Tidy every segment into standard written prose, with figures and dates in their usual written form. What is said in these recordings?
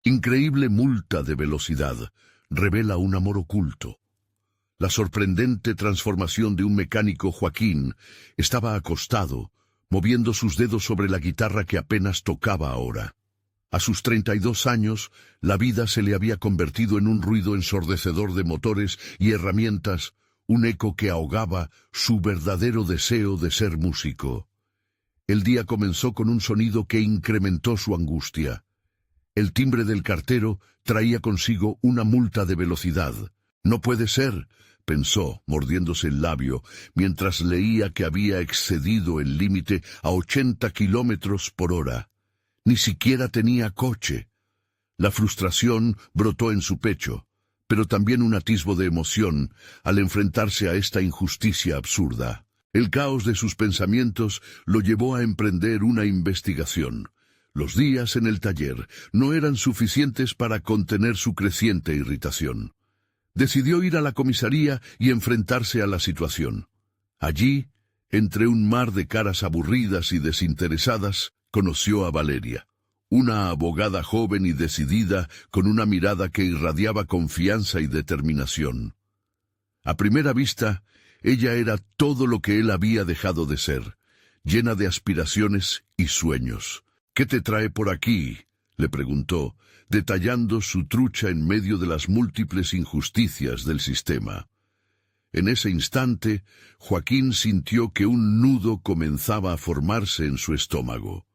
Increíble multa de velocidad revela un amor oculto. La sorprendente transformación de un mecánico. Joaquín estaba acostado, moviendo sus dedos sobre la guitarra que apenas tocaba ahora. A sus 32 años, la vida se le había convertido en un ruido ensordecedor de motores y herramientas, un eco que ahogaba su verdadero deseo de ser músico. El día comenzó con un sonido que incrementó su angustia. El timbre del cartero traía consigo una multa de velocidad. «No puede ser», pensó, mordiéndose el labio, mientras leía que había excedido el límite a 80 kilómetros por hora. Ni siquiera tenía coche. La frustración brotó en su pecho, pero también un atisbo de emoción al enfrentarse a esta injusticia absurda. El caos de sus pensamientos lo llevó a emprender una investigación. Los días en el taller no eran suficientes para contener su creciente irritación. Decidió ir a la comisaría y enfrentarse a la situación. Allí, entre un mar de caras aburridas y desinteresadas, conoció a Valeria, una abogada joven y decidida con una mirada que irradiaba confianza y determinación. A primera vista, ella era todo lo que él había dejado de ser, llena de aspiraciones y sueños. «¿Qué te trae por aquí?», le preguntó, detallando su trucha en medio de las múltiples injusticias del sistema. En ese instante, Joaquín sintió que un nudo comenzaba a formarse en su estómago.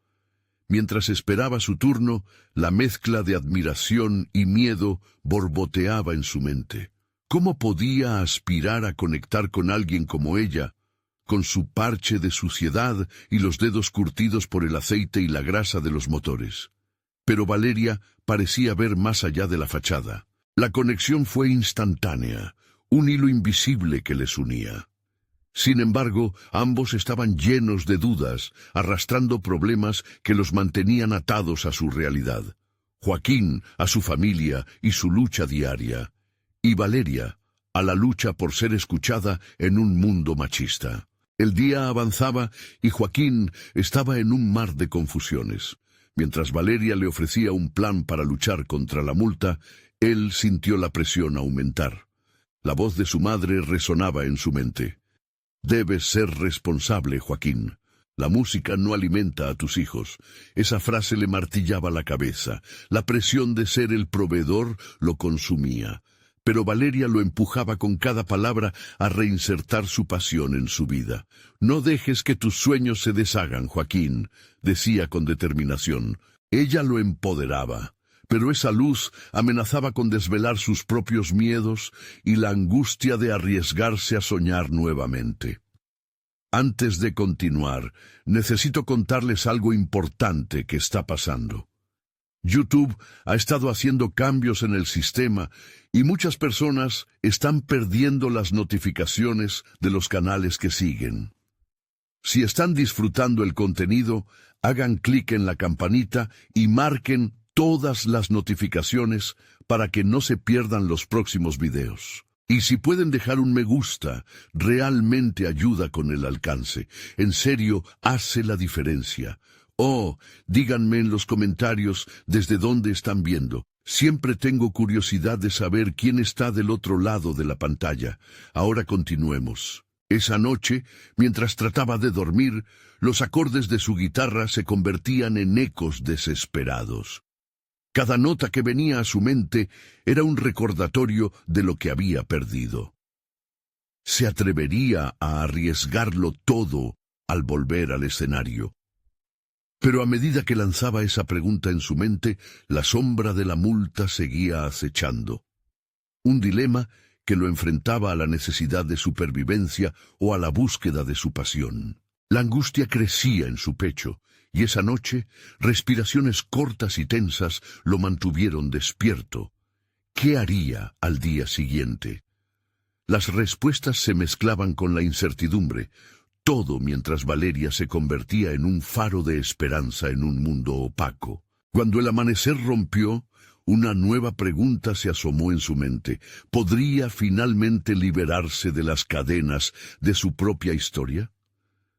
Mientras esperaba su turno, la mezcla de admiración y miedo borboteaba en su mente. ¿Cómo podía aspirar a conectar con alguien como ella, con su parche de suciedad y los dedos curtidos por el aceite y la grasa de los motores? Pero Valeria parecía ver más allá de la fachada. La conexión fue instantánea, un hilo invisible que les unía. Sin embargo, ambos estaban llenos de dudas, arrastrando problemas que los mantenían atados a su realidad. Joaquín a su familia y su lucha diaria, y Valeria a la lucha por ser escuchada en un mundo machista. El día avanzaba y Joaquín estaba en un mar de confusiones. Mientras Valeria le ofrecía un plan para luchar contra la multa, él sintió la presión aumentar. La voz de su madre resonaba en su mente. «Debes ser responsable, Joaquín. La música no alimenta a tus hijos». Esa frase le martillaba la cabeza. La presión de ser el proveedor lo consumía. Pero Valeria lo empujaba con cada palabra a reinsertar su pasión en su vida. «No dejes que tus sueños se deshagan, Joaquín», decía con determinación. Ella lo empoderaba, pero esa luz amenazaba con desvelar sus propios miedos y la angustia de arriesgarse a soñar nuevamente. «Antes de continuar, necesito contarles algo importante que está pasando. YouTube ha estado haciendo cambios en el sistema y muchas personas están perdiendo las notificaciones de los canales que siguen. Si están disfrutando el contenido, hagan clic en la campanita y marquen todas las notificaciones para que no se pierdan los próximos videos. Y si pueden dejar un me gusta, realmente ayuda con el alcance. En serio, hace la diferencia. Oh, díganme en los comentarios desde dónde están viendo. Siempre tengo curiosidad de saber quién está del otro lado de la pantalla. Ahora continuemos. Esa noche, mientras trataba de dormir, los acordes de su guitarra se convertían en ecos desesperados. Cada nota que venía a su mente era un recordatorio de lo que había perdido. ¿Se atrevería a arriesgarlo todo al volver al escenario? Pero a medida que lanzaba esa pregunta en su mente, la sombra de la multa seguía acechando. Un dilema que lo enfrentaba a la necesidad de supervivencia o a la búsqueda de su pasión. La angustia crecía en su pecho, y esa noche, respiraciones cortas y tensas lo mantuvieron despierto. ¿Qué haría al día siguiente? Las respuestas se mezclaban con la incertidumbre, todo mientras Valeria se convertía en un faro de esperanza en un mundo opaco. Cuando el amanecer rompió, una nueva pregunta se asomó en su mente. ¿Podría finalmente liberarse de las cadenas de su propia historia?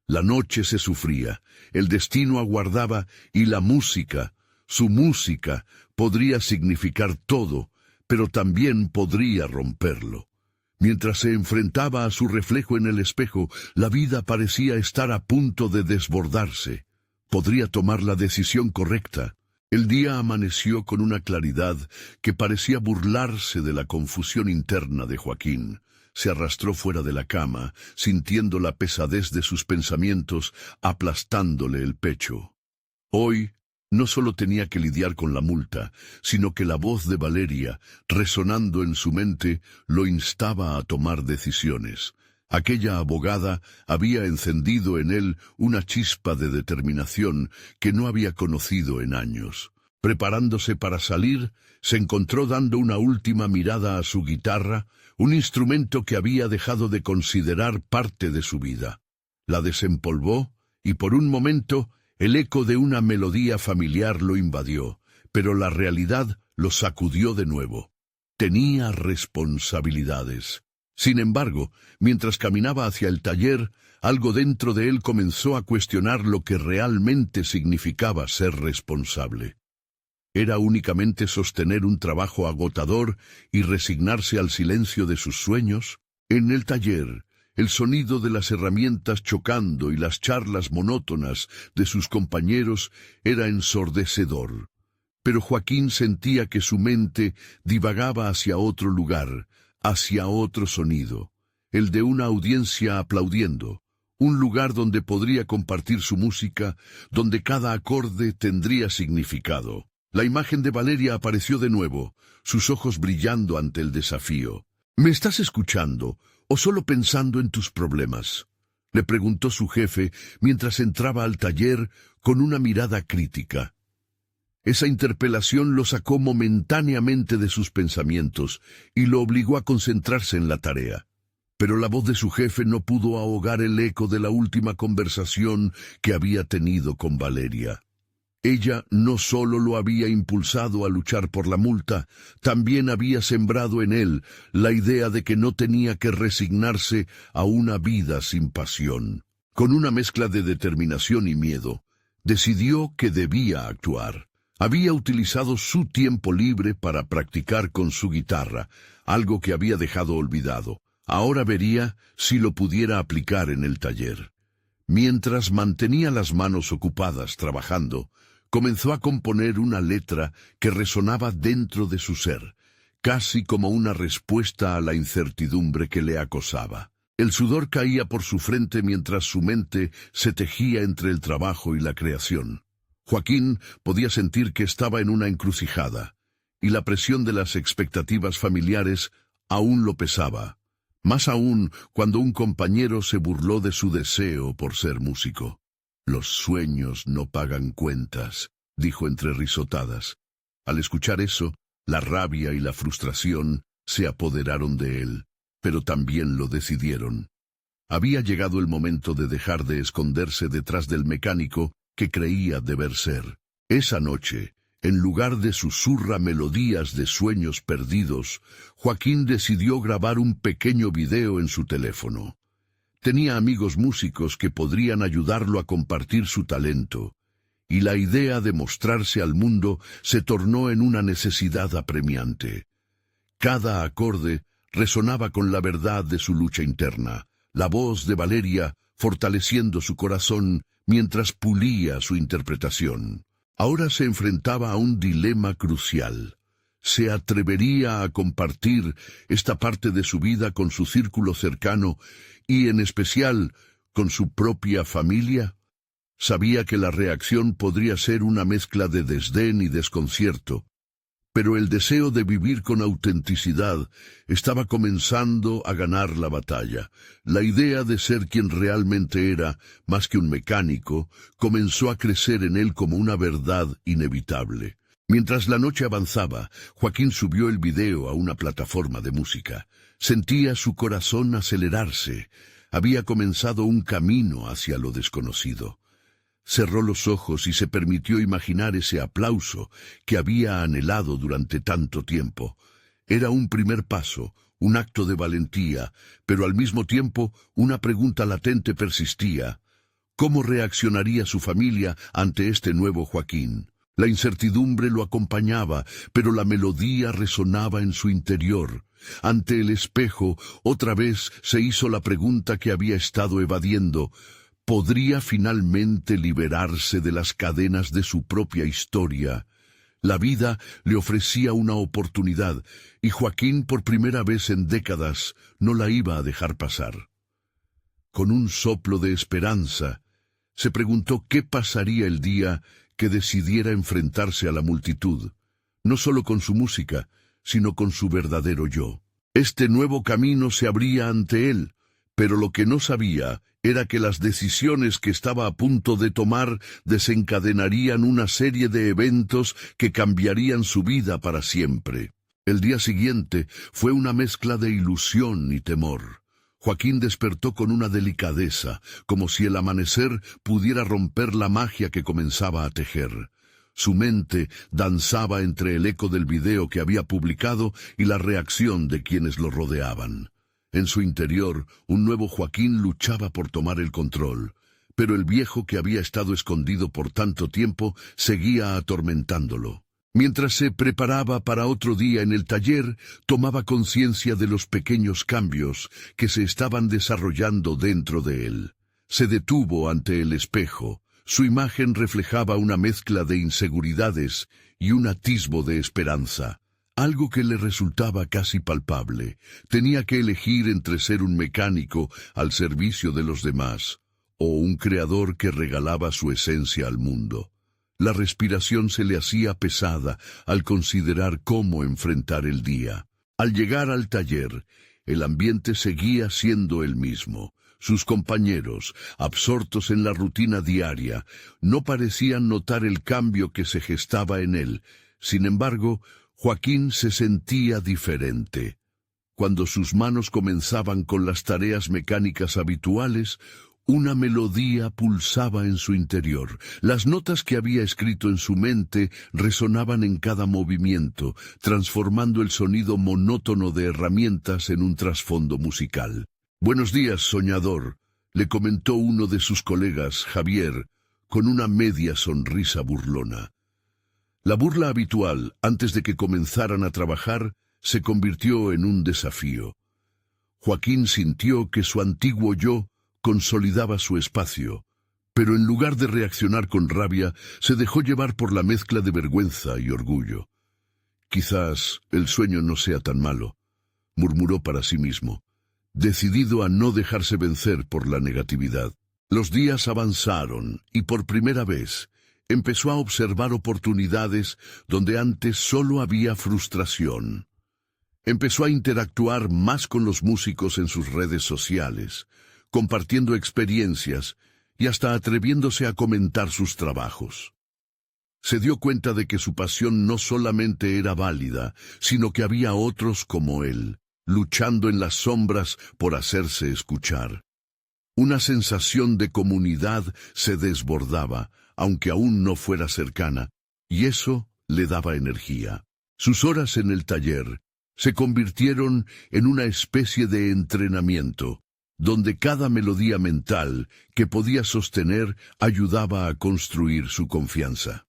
La noche se sufría, el destino aguardaba y la música, Su música podría significar todo, pero también podría romperlo. Mientras se enfrentaba a su reflejo en el espejo, la vida parecía estar a punto de desbordarse. Podría tomar la decisión correcta. El día amaneció con una claridad que parecía burlarse de la confusión interna de Joaquín. Se arrastró fuera de la cama, sintiendo la pesadez de sus pensamientos aplastándole el pecho. Hoy no solo tenía que lidiar con la multa, sino que la voz de Valeria, resonando en su mente, lo instaba a tomar decisiones. Aquella abogada había encendido en él una chispa de determinación que no había conocido en años. Preparándose para salir, se encontró dando una última mirada a su guitarra, un instrumento que había dejado de considerar parte de su vida. La desempolvó y por un momento el eco de una melodía familiar lo invadió, pero la realidad lo sacudió de nuevo. Tenía responsabilidades. Sin embargo, mientras caminaba hacia el taller, algo dentro de él comenzó a cuestionar lo que realmente significaba ser responsable. ¿Era únicamente sostener un trabajo agotador y resignarse al silencio de sus sueños? En el taller, el sonido de las herramientas chocando y las charlas monótonas de sus compañeros era ensordecedor. Pero Joaquín sentía que su mente divagaba hacia otro lugar, hacia otro sonido, el de una audiencia aplaudiendo, un lugar donde podría compartir su música, donde cada acorde tendría significado. La imagen de Valeria apareció de nuevo, sus ojos brillando ante el desafío. ¿Me estás escuchando o solo pensando en tus problemas?, le preguntó su jefe mientras entraba al taller con una mirada crítica. Esa interpelación lo sacó momentáneamente de sus pensamientos y lo obligó a concentrarse en la tarea. Pero la voz de su jefe no pudo ahogar el eco de la última conversación que había tenido con Valeria. Ella no solo lo había impulsado a luchar por la multa, también había sembrado en él la idea de que no tenía que resignarse a una vida sin pasión. Con una mezcla de determinación y miedo, decidió que debía actuar. Había utilizado su tiempo libre para practicar con su guitarra, algo que había dejado olvidado. Ahora vería si lo pudiera aplicar en el taller. Mientras mantenía las manos ocupadas trabajando, comenzó a componer una letra que resonaba dentro de su ser, casi como una respuesta a la incertidumbre que le acosaba. El sudor caía por su frente mientras su mente se tejía entre el trabajo y la creación. Joaquín podía sentir que estaba en una encrucijada, y la presión de las expectativas familiares aún lo pesaba, más aún cuando un compañero se burló de su deseo por ser músico. «Los sueños no pagan cuentas», dijo entre risotadas. Al escuchar eso, la rabia y la frustración se apoderaron de él, pero también lo decidieron. Había llegado el momento de dejar de esconderse detrás del mecánico que creía deber ser. Esa noche, en lugar de susurra melodías de sueños perdidos, Joaquín decidió grabar un pequeño video en su teléfono. Tenía amigos músicos que podrían ayudarlo a compartir su talento, y la idea de mostrarse al mundo se tornó en una necesidad apremiante. Cada acorde resonaba con la verdad de su lucha interna, la voz de Valeria fortaleciendo su corazón mientras pulía su interpretación. Ahora se enfrentaba a un dilema crucial. ¿Se atrevería a compartir esta parte de su vida con su círculo cercano y, en especial, con su propia familia? Sabía que la reacción podría ser una mezcla de desdén y desconcierto, pero el deseo de vivir con autenticidad estaba comenzando a ganar la batalla. La idea de ser quien realmente era, más que un mecánico, comenzó a crecer en él como una verdad inevitable. Mientras la noche avanzaba, Joaquín subió el video a una plataforma de música. Sentía su corazón acelerarse. Había comenzado un camino hacia lo desconocido. Cerró los ojos y se permitió imaginar ese aplauso que había anhelado durante tanto tiempo. Era un primer paso, un acto de valentía, pero al mismo tiempo una pregunta latente persistía. ¿Cómo reaccionaría su familia ante este nuevo Joaquín? La incertidumbre lo acompañaba, pero la melodía resonaba en su interior. Ante el espejo, otra vez se hizo la pregunta que había estado evadiendo. ¿Podría finalmente liberarse de las cadenas de su propia historia? La vida le ofrecía una oportunidad, y Joaquín, por primera vez en décadas, no la iba a dejar pasar. Con un soplo de esperanza, se preguntó qué pasaría el día que decidiera enfrentarse a la multitud, no solo con su música, sino con su verdadero yo. Este nuevo camino se abría ante él, pero lo que no sabía era que las decisiones que estaba a punto de tomar desencadenarían una serie de eventos que cambiarían su vida para siempre. El día siguiente fue una mezcla de ilusión y temor. Joaquín despertó con una delicadeza, como si el amanecer pudiera romper la magia que comenzaba a tejer. Su mente danzaba entre el eco del video que había publicado y la reacción de quienes lo rodeaban. En su interior, un nuevo Joaquín luchaba por tomar el control, pero el viejo que había estado escondido por tanto tiempo seguía atormentándolo. Mientras se preparaba para otro día en el taller, tomaba conciencia de los pequeños cambios que se estaban desarrollando dentro de él. Se detuvo ante el espejo. Su imagen reflejaba una mezcla de inseguridades y un atisbo de esperanza, algo que le resultaba casi palpable. Tenía que elegir entre ser un mecánico al servicio de los demás o un creador que regalaba su esencia al mundo. La respiración se le hacía pesada al considerar cómo enfrentar el día. Al llegar al taller, el ambiente seguía siendo el mismo. Sus compañeros, absortos en la rutina diaria, no parecían notar el cambio que se gestaba en él. Sin embargo, Joaquín se sentía diferente. Cuando sus manos comenzaban con las tareas mecánicas habituales, una melodía pulsaba en su interior. Las notas que había escrito en su mente resonaban en cada movimiento, transformando el sonido monótono de herramientas en un trasfondo musical. «Buenos días, soñador», le comentó uno de sus colegas, Javier, con una media sonrisa burlona. La burla habitual, antes de que comenzaran a trabajar, se convirtió en un desafío. Joaquín sintió que su antiguo yo consolidaba su espacio, pero en lugar de reaccionar con rabia, se dejó llevar por la mezcla de vergüenza y orgullo. «Quizás el sueño no sea tan malo», murmuró para sí mismo, decidido a no dejarse vencer por la negatividad. Los días avanzaron y por primera vez empezó a observar oportunidades donde antes solo había frustración. Empezó a interactuar más con los músicos en sus redes sociales, compartiendo experiencias y hasta atreviéndose a comentar sus trabajos. Se dio cuenta de que su pasión no solamente era válida, sino que había otros como él, luchando en las sombras por hacerse escuchar. Una sensación de comunidad se desbordaba, aunque aún no fuera cercana, y eso le daba energía. Sus horas en el taller se convirtieron en una especie de entrenamiento, donde cada melodía mental que podía sostener ayudaba a construir su confianza.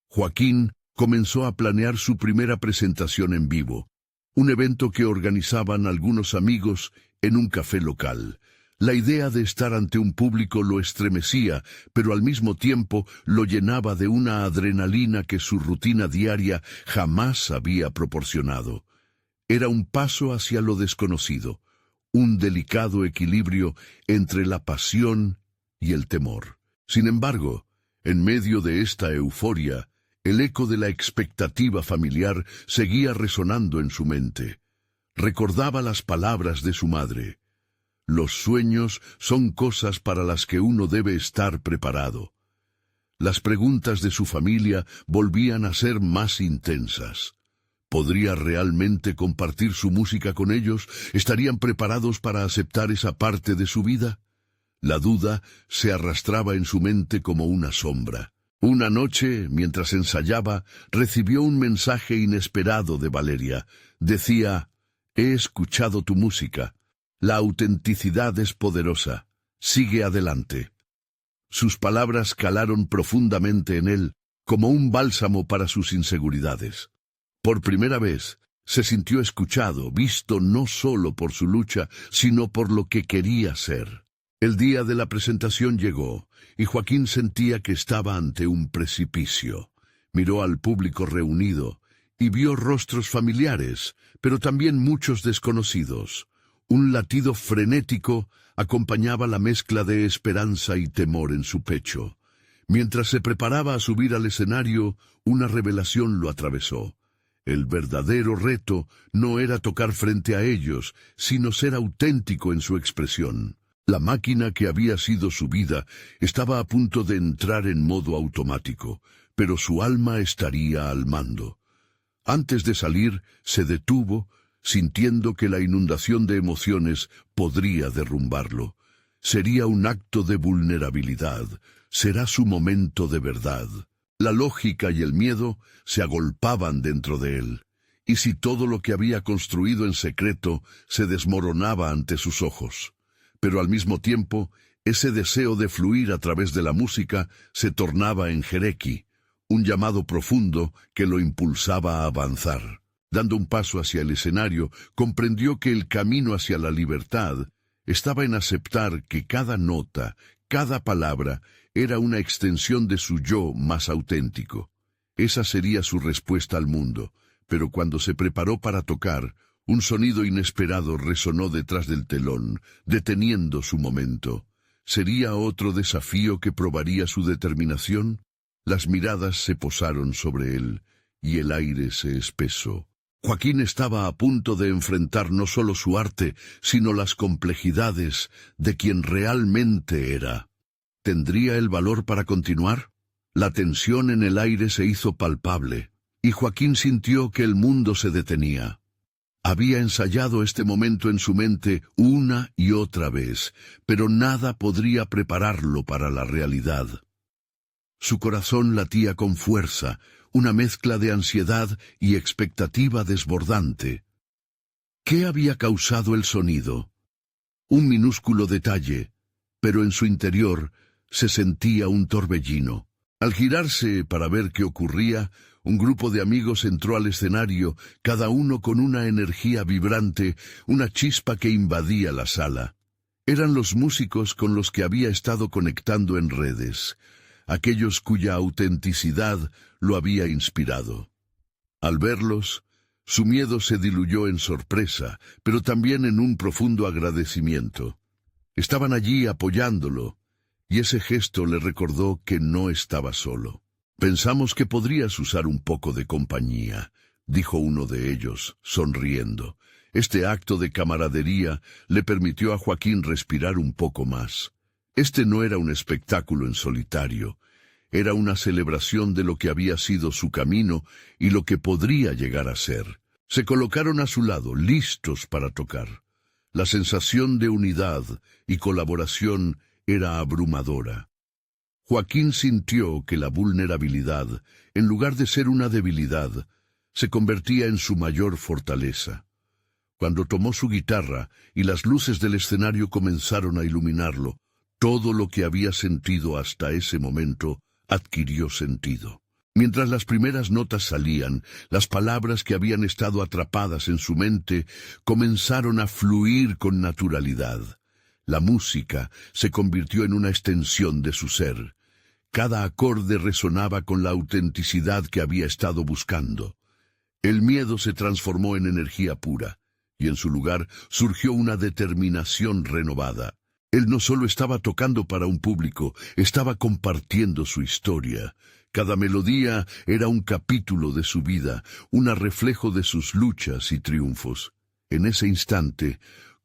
Joaquín comenzó a planear su primera presentación en vivo, un evento que organizaban algunos amigos en un café local. La idea de estar ante un público lo estremecía, pero al mismo tiempo lo llenaba de una adrenalina que su rutina diaria jamás había proporcionado. Era un paso hacia lo desconocido, un delicado equilibrio entre la pasión y el temor. Sin embargo, en medio de esta euforia, el eco de la expectativa familiar seguía resonando en su mente. Recordaba las palabras de su madre: «Los sueños son cosas para las que uno debe estar preparado». Las preguntas de su familia volvían a ser más intensas. ¿Podría realmente compartir su música con ellos? ¿Estarían preparados para aceptar esa parte de su vida? La duda se arrastraba en su mente como una sombra. Una noche, mientras ensayaba, recibió un mensaje inesperado de Valeria. Decía: «He escuchado tu música. La autenticidad es poderosa. Sigue adelante». Sus palabras calaron profundamente en él, como un bálsamo para sus inseguridades. Por primera vez, se sintió escuchado, visto no solo por su lucha, sino por lo que quería ser. El día de la presentación llegó, y Joaquín sentía que estaba ante un precipicio. Miró al público reunido, y vio rostros familiares, pero también muchos desconocidos. Un latido frenético acompañaba la mezcla de esperanza y temor en su pecho. Mientras se preparaba a subir al escenario, una revelación lo atravesó. El verdadero reto no era tocar frente a ellos, sino ser auténtico en su expresión. La máquina que había sido su vida estaba a punto de entrar en modo automático, pero su alma estaría al mando. Antes de salir, se detuvo, sintiendo que la inundación de emociones podría derrumbarlo. Sería un acto de vulnerabilidad, será su momento de verdad. La lógica y el miedo se agolpaban dentro de él, y si todo lo que había construido en secreto se desmoronaba ante sus ojos. Pero al mismo tiempo, ese deseo de fluir a través de la música se tornaba en Jereki, un llamado profundo que lo impulsaba a avanzar. Dando un paso hacia el escenario, comprendió que el camino hacia la libertad estaba en aceptar que cada nota, cada palabra, era una extensión de su yo más auténtico. Esa sería su respuesta al mundo, pero cuando se preparó para tocar, un sonido inesperado resonó detrás del telón, deteniendo su momento. ¿Sería otro desafío que probaría su determinación? Las miradas se posaron sobre él, y el aire se espesó. Joaquín estaba a punto de enfrentar no solo su arte, sino las complejidades de quien realmente era. ¿Tendría el valor para continuar? La tensión en el aire se hizo palpable, y Joaquín sintió que el mundo se detenía. Había ensayado este momento en su mente una y otra vez, pero nada podría prepararlo para la realidad. Su corazón latía con fuerza, una mezcla de ansiedad y expectativa desbordante. ¿Qué había causado el sonido? Un minúsculo detalle, pero en su interior se sentía un torbellino. Al girarse para ver qué ocurría, un grupo de amigos entró al escenario, cada uno con una energía vibrante, una chispa que invadía la sala. Eran los músicos con los que había estado conectando en redes, aquellos cuya autenticidad lo había inspirado. Al verlos, su miedo se diluyó en sorpresa, pero también en un profundo agradecimiento. Estaban allí apoyándolo, y ese gesto le recordó que no estaba solo. «Pensamos que podrías usar un poco de compañía», dijo uno de ellos, sonriendo. Este acto de camaradería le permitió a Joaquín respirar un poco más. Este no era un espectáculo en solitario, era una celebración de lo que había sido su camino y lo que podría llegar a ser. Se colocaron a su lado, listos para tocar. La sensación de unidad y colaboración era abrumadora. Joaquín sintió que la vulnerabilidad, en lugar de ser una debilidad, se convertía en su mayor fortaleza. Cuando tomó su guitarra y las luces del escenario comenzaron a iluminarlo, todo lo que había sentido hasta ese momento adquirió sentido. Mientras las primeras notas salían, las palabras que habían estado atrapadas en su mente comenzaron a fluir con naturalidad. La música se convirtió en una extensión de su ser. Cada acorde resonaba con la autenticidad que había estado buscando. El miedo se transformó en energía pura, y en su lugar surgió una determinación renovada. Él no solo estaba tocando para un público, estaba compartiendo su historia. Cada melodía era un capítulo de su vida, un reflejo de sus luchas y triunfos. En ese instante,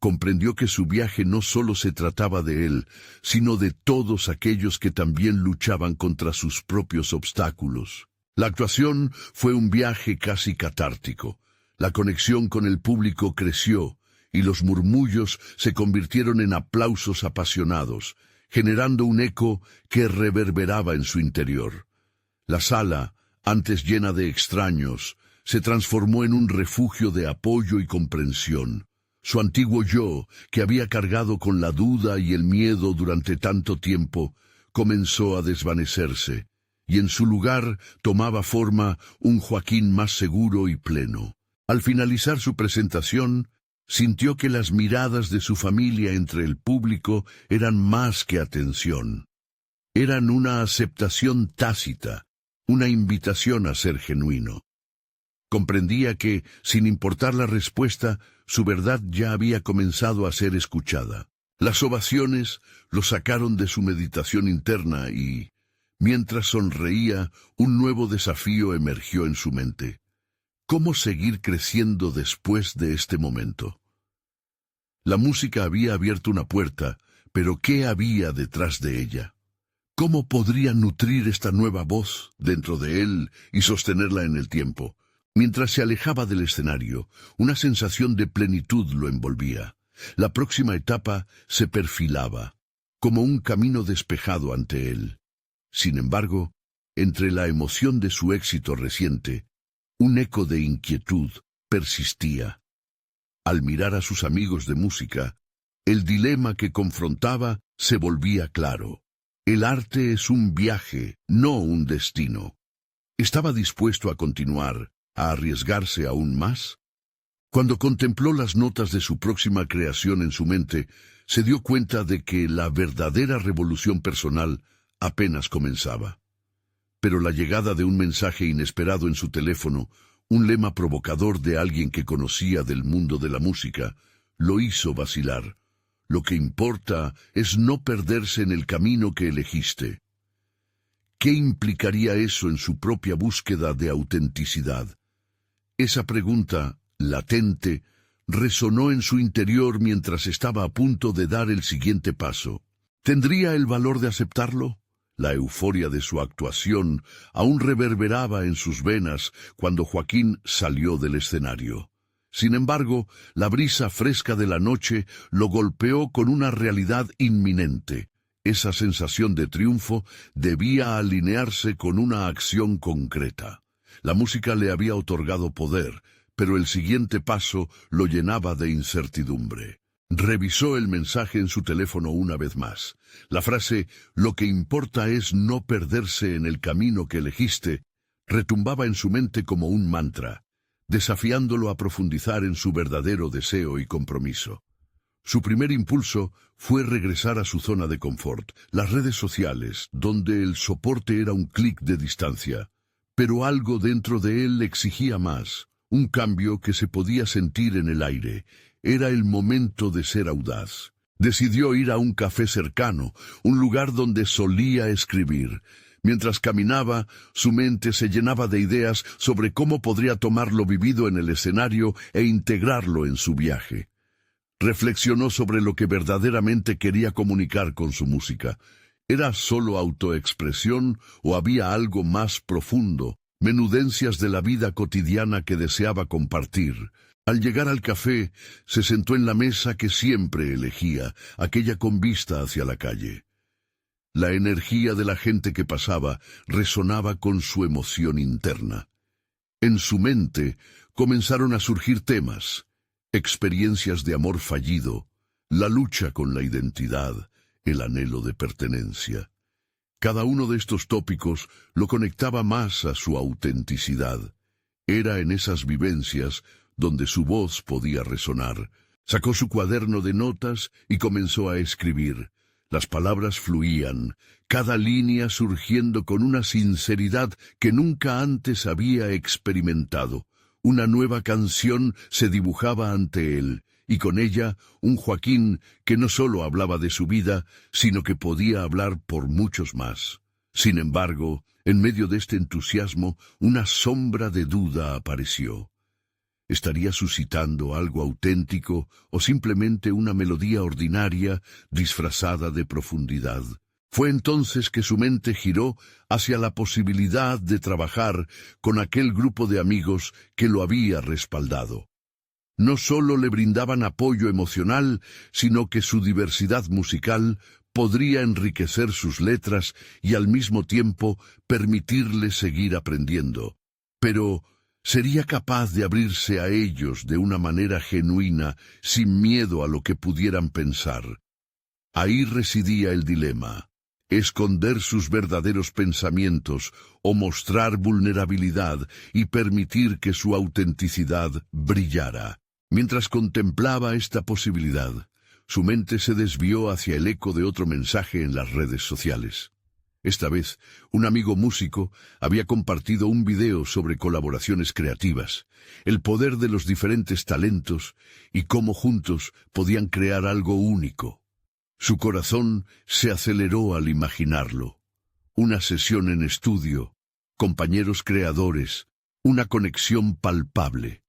comprendió que su viaje no solo se trataba de él, sino de todos aquellos que también luchaban contra sus propios obstáculos. La actuación fue un viaje casi catártico. La conexión con el público creció, y los murmullos se convirtieron en aplausos apasionados, generando un eco que reverberaba en su interior. La sala, antes llena de extraños, se transformó en un refugio de apoyo y comprensión. Su antiguo yo, que había cargado con la duda y el miedo durante tanto tiempo, comenzó a desvanecerse, y en su lugar tomaba forma un Joaquín más seguro y pleno. Al finalizar su presentación, sintió que las miradas de su familia entre el público eran más que atención. Eran una aceptación tácita, una invitación a ser genuino. Comprendía que, sin importar la respuesta, su verdad ya había comenzado a ser escuchada. Las ovaciones lo sacaron de su meditación interna y, mientras sonreía, un nuevo desafío emergió en su mente. ¿Cómo seguir creciendo después de este momento? La música había abierto una puerta, pero ¿qué había detrás de ella? ¿Cómo podría nutrir esta nueva voz dentro de él y sostenerla en el tiempo? Mientras se alejaba del escenario, una sensación de plenitud lo envolvía. La próxima etapa se perfilaba, como un camino despejado ante él. Sin embargo, entre la emoción de su éxito reciente, un eco de inquietud persistía. Al mirar a sus amigos de música, el dilema que confrontaba se volvía claro. El arte es un viaje, no un destino. ¿Estaba dispuesto a continuar, a arriesgarse aún más? Cuando contempló las notas de su próxima creación en su mente, se dio cuenta de que la verdadera revolución personal apenas comenzaba. Pero la llegada de un mensaje inesperado en su teléfono, un lema provocador de alguien que conocía del mundo de la música, lo hizo vacilar. Lo que importa es no perderse en el camino que elegiste. ¿Qué implicaría eso en su propia búsqueda de autenticidad? Esa pregunta, latente, resonó en su interior mientras estaba a punto de dar el siguiente paso. ¿Tendría el valor de aceptarlo? La euforia de su actuación aún reverberaba en sus venas cuando Joaquín salió del escenario. Sin embargo, la brisa fresca de la noche lo golpeó con una realidad inminente. Esa sensación de triunfo debía alinearse con una acción concreta. La música le había otorgado poder, pero el siguiente paso lo llenaba de incertidumbre. Revisó el mensaje en su teléfono una vez más. La frase «Lo que importa es no perderse en el camino que elegiste» retumbaba en su mente como un mantra, desafiándolo a profundizar en su verdadero deseo y compromiso. Su primer impulso fue regresar a su zona de confort, las redes sociales, donde el soporte era un clic de distancia. Pero algo dentro de él exigía más, un cambio que se podía sentir en el aire. Era el momento de ser audaz. Decidió ir a un café cercano, un lugar donde solía escribir. Mientras caminaba, su mente se llenaba de ideas sobre cómo podría tomar lo vivido en el escenario e integrarlo en su viaje. Reflexionó sobre lo que verdaderamente quería comunicar con su música. ¿Era solo autoexpresión o había algo más profundo, menudencias de la vida cotidiana que deseaba compartir? Al llegar al café, se sentó en la mesa que siempre elegía, aquella con vista hacia la calle. La energía de la gente que pasaba resonaba con su emoción interna. En su mente comenzaron a surgir temas, experiencias de amor fallido, la lucha con la identidad, el anhelo de pertenencia. Cada uno de estos tópicos lo conectaba más a su autenticidad. Era en esas vivencias donde su voz podía resonar. Sacó su cuaderno de notas y comenzó a escribir. Las palabras fluían, cada línea surgiendo con una sinceridad que nunca antes había experimentado. Una nueva canción se dibujaba ante él, y con ella un Joaquín que no solo hablaba de su vida, sino que podía hablar por muchos más. Sin embargo, en medio de este entusiasmo, una sombra de duda apareció. ¿Estaría suscitando algo auténtico o simplemente una melodía ordinaria disfrazada de profundidad? Fue entonces que su mente giró hacia la posibilidad de trabajar con aquel grupo de amigos que lo había respaldado. No solo le brindaban apoyo emocional, sino que su diversidad musical podría enriquecer sus letras y al mismo tiempo permitirle seguir aprendiendo. Pero ¿sería capaz de abrirse a ellos de una manera genuina, sin miedo a lo que pudieran pensar? Ahí residía el dilema. esconder sus verdaderos pensamientos o mostrar vulnerabilidad y permitir que su autenticidad brillara. Mientras contemplaba esta posibilidad, su mente se desvió hacia el eco de otro mensaje en las redes sociales. Esta vez, un amigo músico había compartido un video sobre colaboraciones creativas, el poder de los diferentes talentos y cómo juntos podían crear algo único. Su corazón se aceleró al imaginarlo. Una sesión en estudio, compañeros creadores, una conexión palpable.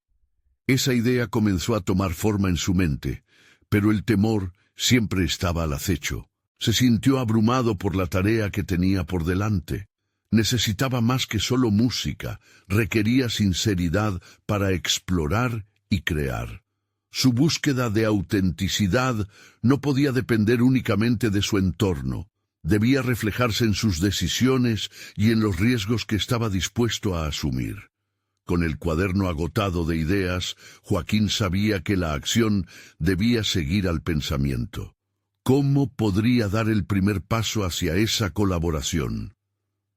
Esa idea comenzó a tomar forma en su mente, pero el temor siempre estaba al acecho. Se sintió abrumado por la tarea que tenía por delante. Necesitaba más que solo música, requería sinceridad para explorar y crear. Su búsqueda de autenticidad no podía depender únicamente de su entorno. Debía reflejarse en sus decisiones y en los riesgos que estaba dispuesto a asumir. Con el cuaderno agotado de ideas, Joaquín sabía que la acción debía seguir al pensamiento. ¿Cómo podría dar el primer paso hacia esa colaboración?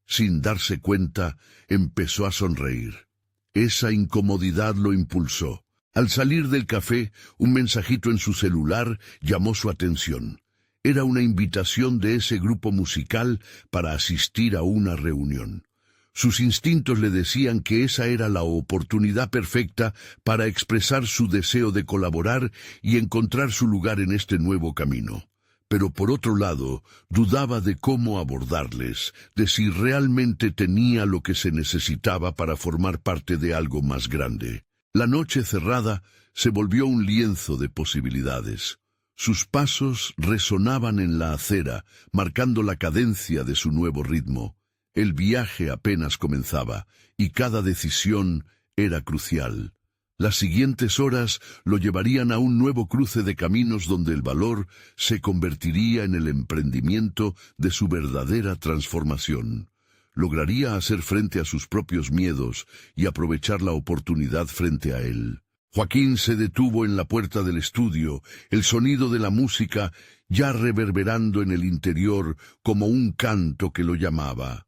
Sin darse cuenta, empezó a sonreír. Esa incomodidad lo impulsó. Al salir del café, un mensajito en su celular llamó su atención. Era una invitación de ese grupo musical para asistir a una reunión. Sus instintos le decían que esa era la oportunidad perfecta para expresar su deseo de colaborar y encontrar su lugar en este nuevo camino. Pero por otro lado, dudaba de cómo abordarles, de si realmente tenía lo que se necesitaba para formar parte de algo más grande. La noche cerrada se volvió un lienzo de posibilidades. Sus pasos resonaban en la acera, marcando la cadencia de su nuevo ritmo. El viaje apenas comenzaba, y cada decisión era crucial. Las siguientes horas lo llevarían a un nuevo cruce de caminos donde el valor se convertiría en el emprendimiento de su verdadera transformación. Lograría hacer frente a sus propios miedos y aprovechar la oportunidad frente a él. Joaquín se detuvo en la puerta del estudio, el sonido de la música ya reverberando en el interior como un canto que lo llamaba.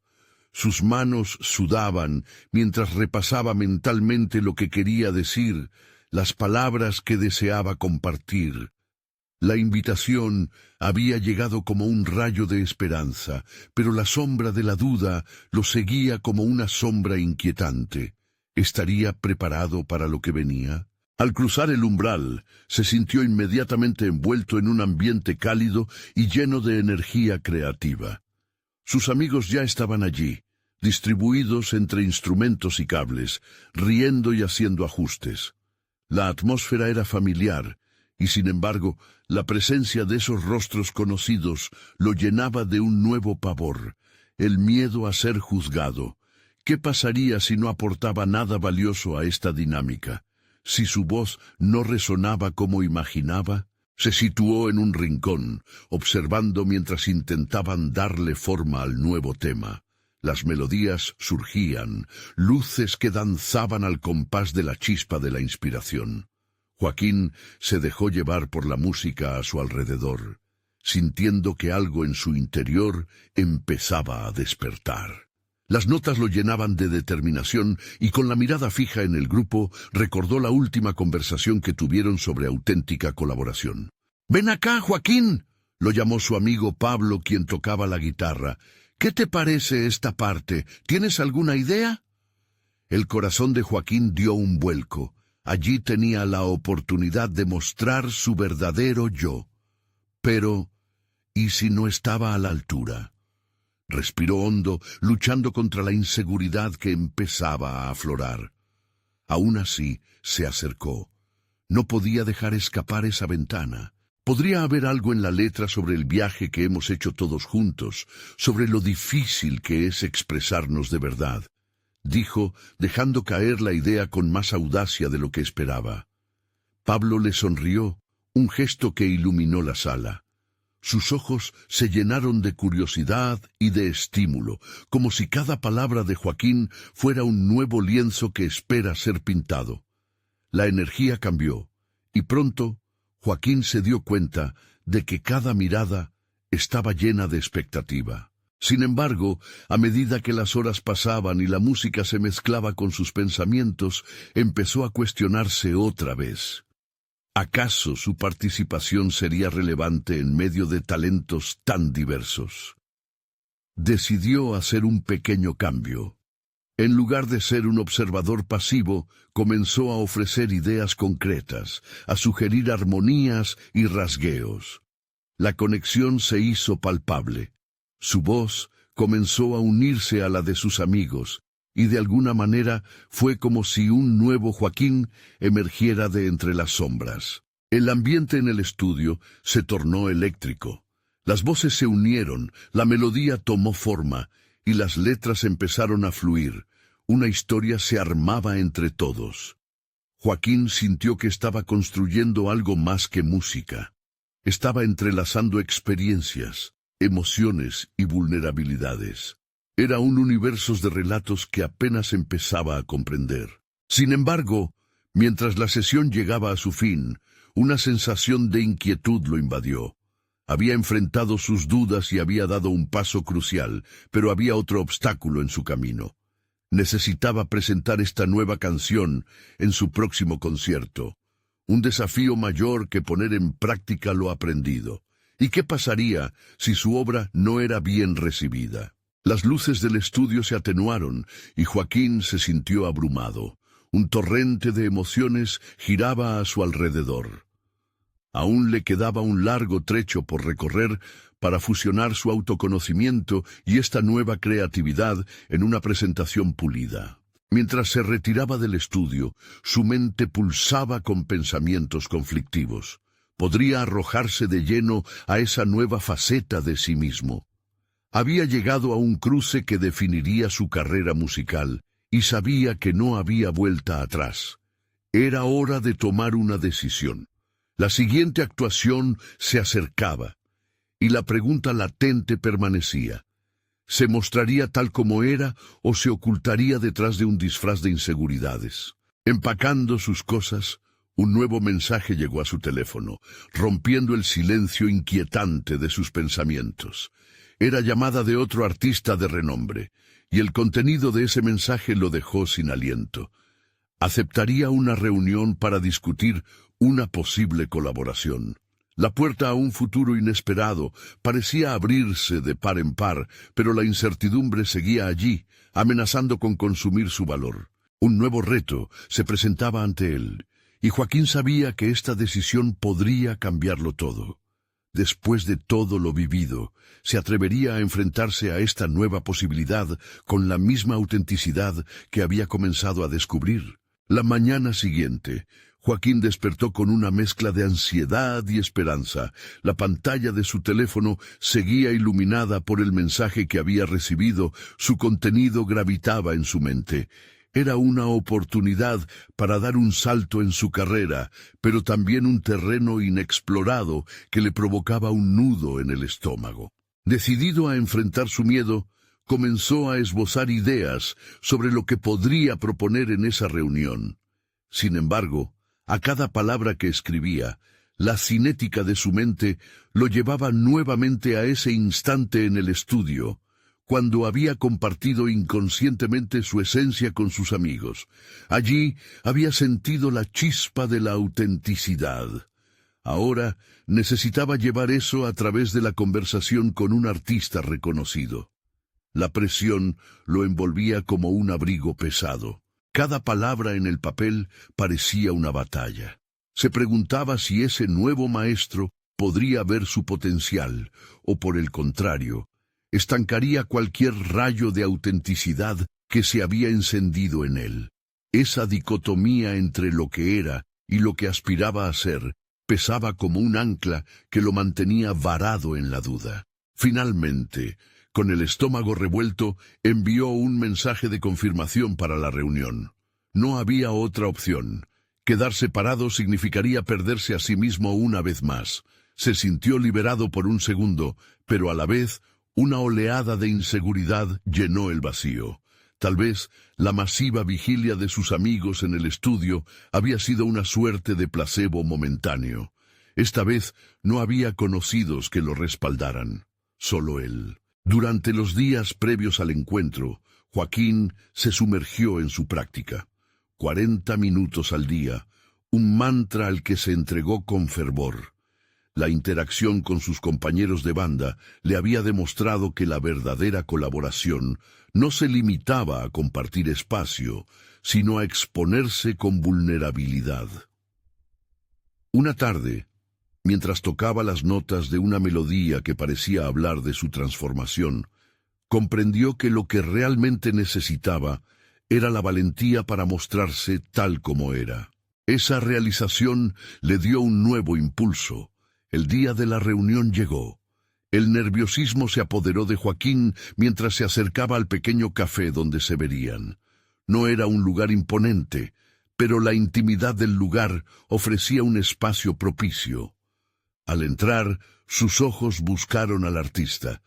Sus manos sudaban mientras repasaba mentalmente lo que quería decir, las palabras que deseaba compartir. La invitación había llegado como un rayo de esperanza, pero la sombra de la duda lo seguía como una sombra inquietante. ¿Estaría preparado para lo que venía? Al cruzar el umbral, se sintió inmediatamente envuelto en un ambiente cálido y lleno de energía creativa. Sus amigos ya estaban allí, distribuidos entre instrumentos y cables, riendo y haciendo ajustes. La atmósfera era familiar, y sin embargo, la presencia de esos rostros conocidos lo llenaba de un nuevo pavor, el miedo a ser juzgado. ¿Qué pasaría si no aportaba nada valioso a esta dinámica? Si su voz no resonaba como imaginaba. Se situó en un rincón, observando mientras intentaban darle forma al nuevo tema. Las melodías surgían, luces que danzaban al compás de la chispa de la inspiración. Joaquín se dejó llevar por la música a su alrededor, sintiendo que algo en su interior empezaba a despertar. Las notas lo llenaban de determinación y con la mirada fija en el grupo recordó la última conversación que tuvieron sobre auténtica colaboración. «Ven acá, Joaquín», lo llamó su amigo Pablo, quien tocaba la guitarra. «¿Qué te parece esta parte? ¿Tienes alguna idea?» El corazón de Joaquín dio un vuelco. Allí tenía la oportunidad de mostrar su verdadero yo. Pero, ¿y si no estaba a la altura? Respiró hondo, luchando contra la inseguridad que empezaba a aflorar. Aún así, se acercó. No podía dejar escapar esa ventana. Podría haber algo en la letra sobre el viaje que hemos hecho todos juntos, sobre lo difícil que es expresarnos de verdad, dijo, dejando caer la idea con más audacia de lo que esperaba. Pablo le sonrió, un gesto que iluminó la sala. Sus ojos se llenaron de curiosidad y de estímulo, como si cada palabra de Joaquín fuera un nuevo lienzo que espera ser pintado. La energía cambió, y pronto Joaquín se dio cuenta de que cada mirada estaba llena de expectativa. Sin embargo, a medida que las horas pasaban y la música se mezclaba con sus pensamientos, empezó a cuestionarse otra vez. ¿Acaso su participación sería relevante en medio de talentos tan diversos? Decidió hacer un pequeño cambio. En lugar de ser un observador pasivo, comenzó a ofrecer ideas concretas, a sugerir armonías y rasgueos. La conexión se hizo palpable. Su voz comenzó a unirse a la de sus amigos, y de alguna manera fue como si un nuevo Joaquín emergiera de entre las sombras. El ambiente en el estudio se tornó eléctrico. Las voces se unieron, la melodía tomó forma, y las letras empezaron a fluir. Una historia se armaba entre todos. Joaquín sintió que estaba construyendo algo más que música. Estaba entrelazando experiencias, emociones y vulnerabilidades. Era un universo de relatos que apenas empezaba a comprender. Sin embargo, mientras la sesión llegaba a su fin, una sensación de inquietud lo invadió. Había enfrentado sus dudas y había dado un paso crucial, pero había otro obstáculo en su camino. Necesitaba presentar esta nueva canción en su próximo concierto. Un desafío mayor que poner en práctica lo aprendido. ¿Y qué pasaría si su obra no era bien recibida? Las luces del estudio se atenuaron y Joaquín se sintió abrumado. Un torrente de emociones giraba a su alrededor. Aún le quedaba un largo trecho por recorrer para fusionar su autoconocimiento y esta nueva creatividad en una presentación pulida. Mientras se retiraba del estudio, su mente pulsaba con pensamientos conflictivos. Podría arrojarse de lleno a esa nueva faceta de sí mismo. Había llegado a un cruce que definiría su carrera musical y sabía que no había vuelta atrás. Era hora de tomar una decisión. La siguiente actuación se acercaba, y la pregunta latente permanecía. ¿Se mostraría tal como era o se ocultaría detrás de un disfraz de inseguridades? Empacando sus cosas, un nuevo mensaje llegó a su teléfono, rompiendo el silencio inquietante de sus pensamientos. Era llamada de otro artista de renombre, y el contenido de ese mensaje lo dejó sin aliento. Aceptaría una reunión para discutir una posible colaboración. La puerta a un futuro inesperado parecía abrirse de par en par, pero la incertidumbre seguía allí, amenazando con consumir su valor. Un nuevo reto se presentaba ante él, y Joaquín sabía que esta decisión podría cambiarlo todo. Después de todo lo vivido, se atrevería a enfrentarse a esta nueva posibilidad con la misma autenticidad que había comenzado a descubrir. La mañana siguiente, Joaquín despertó con una mezcla de ansiedad y esperanza. La pantalla de su teléfono seguía iluminada por el mensaje que había recibido. Su contenido gravitaba en su mente. Era una oportunidad para dar un salto en su carrera, pero también un terreno inexplorado que le provocaba un nudo en el estómago. Decidido a enfrentar su miedo, comenzó a esbozar ideas sobre lo que podría proponer en esa reunión. Sin embargo, a cada palabra que escribía, la cinética de su mente lo llevaba nuevamente a ese instante en el estudio, cuando había compartido inconscientemente su esencia con sus amigos. Allí había sentido la chispa de la autenticidad. Ahora necesitaba llevar eso a través de la conversación con un artista reconocido. La presión lo envolvía como un abrigo pesado. Cada palabra en el papel parecía una batalla. Se preguntaba si ese nuevo maestro podría ver su potencial, o por el contrario, estancaría cualquier rayo de autenticidad que se había encendido en él. Esa dicotomía entre lo que era y lo que aspiraba a ser pesaba como un ancla que lo mantenía varado en la duda. Finalmente, con el estómago revuelto, envió un mensaje de confirmación para la reunión. No había otra opción. Quedar separado significaría perderse a sí mismo una vez más. Se sintió liberado por un segundo, pero a la vez una oleada de inseguridad llenó el vacío. Tal vez la masiva vigilia de sus amigos en el estudio había sido una suerte de placebo momentáneo. Esta vez no había conocidos que lo respaldaran, solo él. Durante los días previos al encuentro, Joaquín se sumergió en su práctica. 40 minutos al día, un mantra al que se entregó con fervor. La interacción con sus compañeros de banda le había demostrado que la verdadera colaboración no se limitaba a compartir espacio, sino a exponerse con vulnerabilidad. Una tarde, mientras tocaba las notas de una melodía que parecía hablar de su transformación, comprendió que lo que realmente necesitaba era la valentía para mostrarse tal como era. Esa realización le dio un nuevo impulso. El día de la reunión llegó. El nerviosismo se apoderó de Joaquín mientras se acercaba al pequeño café donde se verían. No era un lugar imponente, pero la intimidad del lugar ofrecía un espacio propicio. Al entrar, sus ojos buscaron al artista.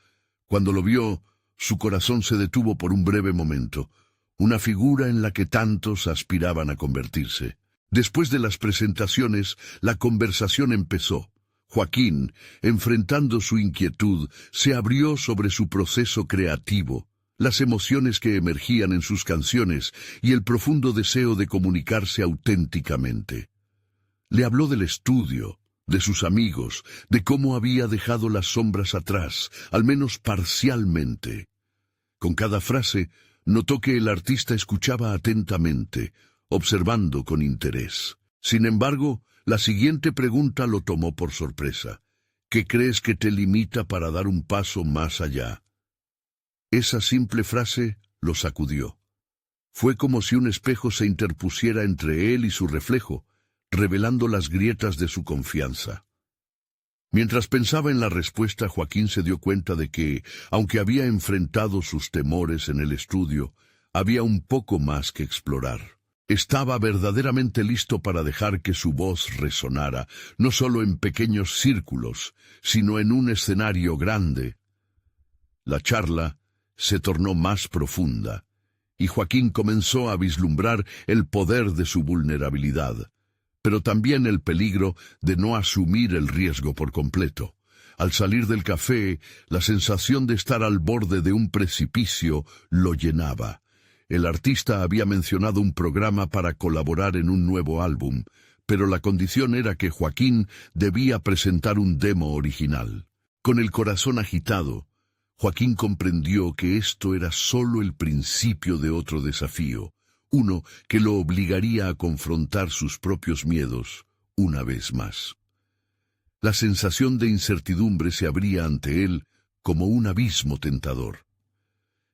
Cuando lo vio, su corazón se detuvo por un breve momento, una figura en la que tantos aspiraban a convertirse. Después de las presentaciones, la conversación empezó. Joaquín, enfrentando su inquietud, se abrió sobre su proceso creativo, las emociones que emergían en sus canciones y el profundo deseo de comunicarse auténticamente. Le habló del estudio, de sus amigos, de cómo había dejado las sombras atrás, al menos parcialmente. Con cada frase, notó que el artista escuchaba atentamente, observando con interés. Sin embargo, la siguiente pregunta lo tomó por sorpresa. ¿Qué crees que te limita para dar un paso más allá? Esa simple frase lo sacudió. Fue como si un espejo se interpusiera entre él y su reflejo, revelando las grietas de su confianza. Mientras pensaba en la respuesta, Joaquín se dio cuenta de que, aunque había enfrentado sus temores en el estudio, había un poco más que explorar. Estaba verdaderamente listo para dejar que su voz resonara, no solo en pequeños círculos, sino en un escenario grande. La charla se tornó más profunda, y Joaquín comenzó a vislumbrar el poder de su vulnerabilidad, pero también el peligro de no asumir el riesgo por completo. Al salir del café, la sensación de estar al borde de un precipicio lo llenaba. El artista había mencionado un programa para colaborar en un nuevo álbum, pero la condición era que Joaquín debía presentar un demo original. Con el corazón agitado, Joaquín comprendió que esto era solo el principio de otro desafío, uno que lo obligaría a confrontar sus propios miedos una vez más. La sensación de incertidumbre se abría ante él como un abismo tentador.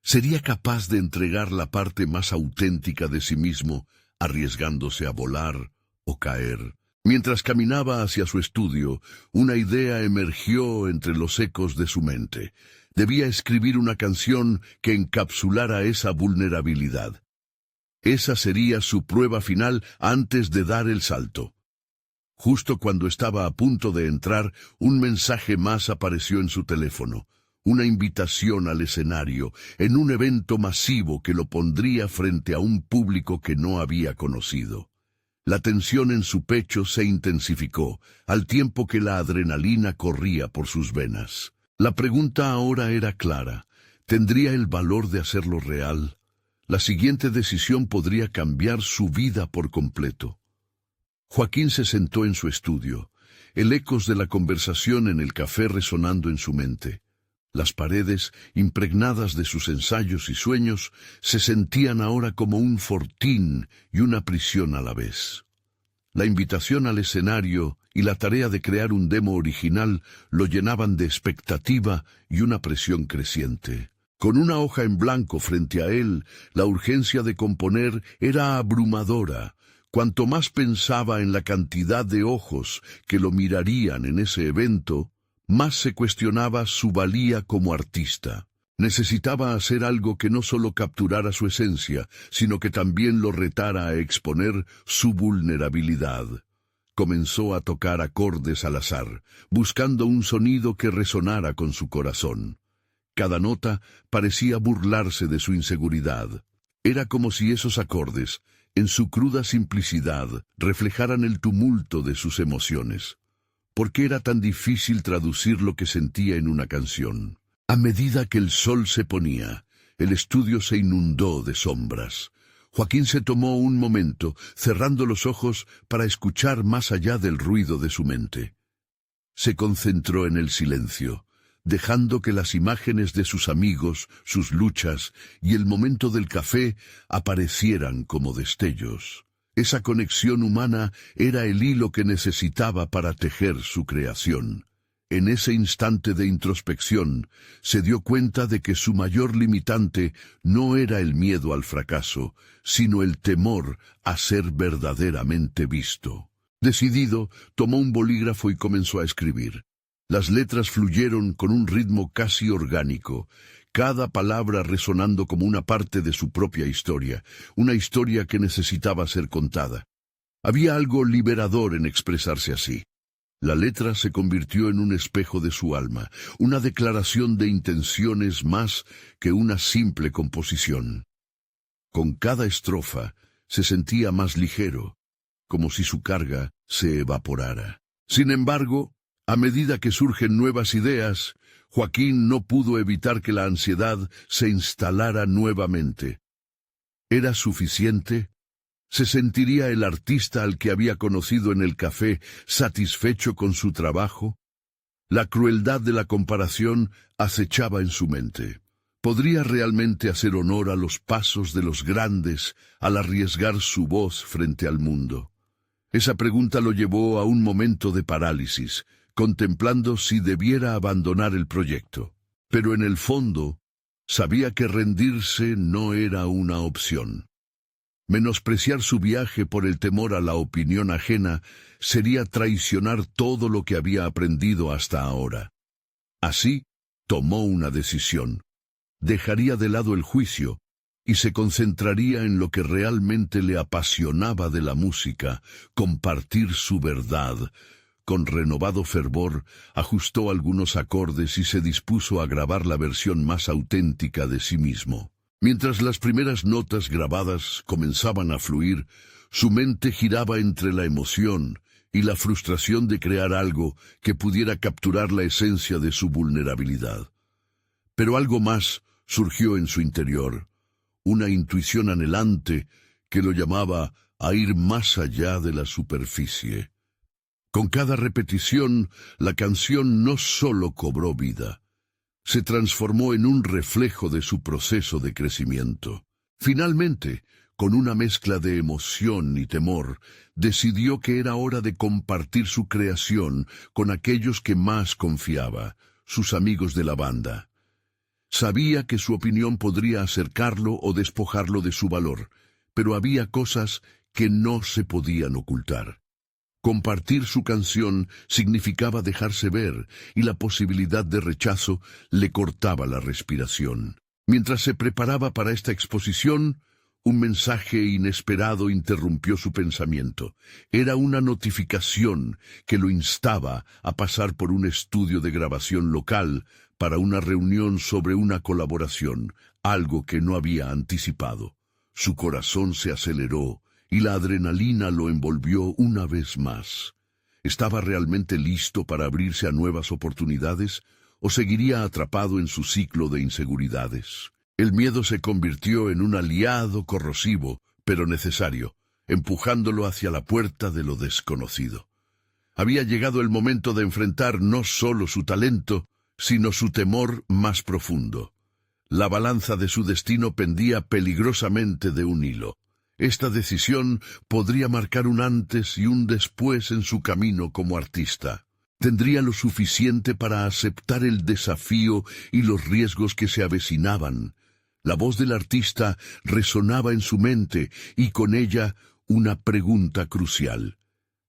¿Sería capaz de entregar la parte más auténtica de sí mismo, arriesgándose a volar o caer? Mientras caminaba hacia su estudio, una idea emergió entre los ecos de su mente. Debía escribir una canción que encapsulara esa vulnerabilidad. Esa sería su prueba final antes de dar el salto. Justo cuando estaba a punto de entrar, un mensaje más apareció en su teléfono. Una invitación al escenario, en un evento masivo que lo pondría frente a un público que no había conocido. La tensión en su pecho se intensificó, al tiempo que la adrenalina corría por sus venas. La pregunta ahora era clara. ¿Tendría el valor de hacerlo real? La siguiente decisión podría cambiar su vida por completo. Joaquín se sentó en su estudio, el ecos de la conversación en el café resonando en su mente. Las paredes, impregnadas de sus ensayos y sueños, se sentían ahora como un fortín y una prisión a la vez. La invitación al escenario y la tarea de crear un demo original lo llenaban de expectativa y una presión creciente. Con una hoja en blanco frente a él, la urgencia de componer era abrumadora. Cuanto más pensaba en la cantidad de ojos que lo mirarían en ese evento, más se cuestionaba su valía como artista. Necesitaba hacer algo que no solo capturara su esencia, sino que también lo retara a exponer su vulnerabilidad. Comenzó a tocar acordes al azar, buscando un sonido que resonara con su corazón. Cada nota parecía burlarse de su inseguridad. Era como si esos acordes, en su cruda simplicidad, reflejaran el tumulto de sus emociones. ¿Por qué era tan difícil traducir lo que sentía en una canción? A medida que el sol se ponía, el estudio se inundó de sombras. Joaquín se tomó un momento, cerrando los ojos para escuchar más allá del ruido de su mente. Se concentró en el silencio, dejando que las imágenes de sus amigos, sus luchas y el momento del café aparecieran como destellos. Esa conexión humana era el hilo que necesitaba para tejer su creación. En ese instante de introspección, se dio cuenta de que su mayor limitante no era el miedo al fracaso, sino el temor a ser verdaderamente visto. Decidido, tomó un bolígrafo y comenzó a escribir. Las letras fluyeron con un ritmo casi orgánico, cada palabra resonando como una parte de su propia historia, una historia que necesitaba ser contada. Había algo liberador en expresarse así. La letra se convirtió en un espejo de su alma, una declaración de intenciones más que una simple composición. Con cada estrofa se sentía más ligero, como si su carga se evaporara. Sin embargo, a medida que surgen nuevas ideas, Joaquín no pudo evitar que la ansiedad se instalara nuevamente. ¿Era suficiente? ¿Se sentiría el artista al que había conocido en el café satisfecho con su trabajo? La crueldad de la comparación acechaba en su mente. ¿Podría realmente hacer honor a los pasos de los grandes al arriesgar su voz frente al mundo? Esa pregunta lo llevó a un momento de parálisis, contemplando si debiera abandonar el proyecto. Pero en el fondo, sabía que rendirse no era una opción. Menospreciar su viaje por el temor a la opinión ajena sería traicionar todo lo que había aprendido hasta ahora. Así, tomó una decisión. Dejaría de lado el juicio y se concentraría en lo que realmente le apasionaba de la música, compartir su verdad. Con renovado fervor, ajustó algunos acordes y se dispuso a grabar la versión más auténtica de sí mismo. Mientras las primeras notas grabadas comenzaban a fluir, su mente giraba entre la emoción y la frustración de crear algo que pudiera capturar la esencia de su vulnerabilidad. Pero algo más surgió en su interior, una intuición anhelante que lo llamaba a ir más allá de la superficie. Con cada repetición, la canción no solo cobró vida, se transformó en un reflejo de su proceso de crecimiento. Finalmente, con una mezcla de emoción y temor, decidió que era hora de compartir su creación con aquellos que más confiaba, sus amigos de la banda. Sabía que su opinión podría acercarlo o despojarlo de su valor, pero había cosas que no se podían ocultar. Compartir su canción significaba dejarse ver, y la posibilidad de rechazo le cortaba la respiración. Mientras se preparaba para esta exposición, un mensaje inesperado interrumpió su pensamiento. Era una notificación que lo instaba a pasar por un estudio de grabación local para una reunión sobre una colaboración, algo que no había anticipado. Su corazón se aceleró y la adrenalina lo envolvió una vez más. ¿Estaba realmente listo para abrirse a nuevas oportunidades o seguiría atrapado en su ciclo de inseguridades? El miedo se convirtió en un aliado corrosivo, pero necesario, empujándolo hacia la puerta de lo desconocido. Había llegado el momento de enfrentar no solo su talento, sino su temor más profundo. La balanza de su destino pendía peligrosamente de un hilo. Esta decisión podría marcar un antes y un después en su camino como artista. Tendría lo suficiente para aceptar el desafío y los riesgos que se avecinaban. La voz del artista resonaba en su mente y con ella una pregunta crucial.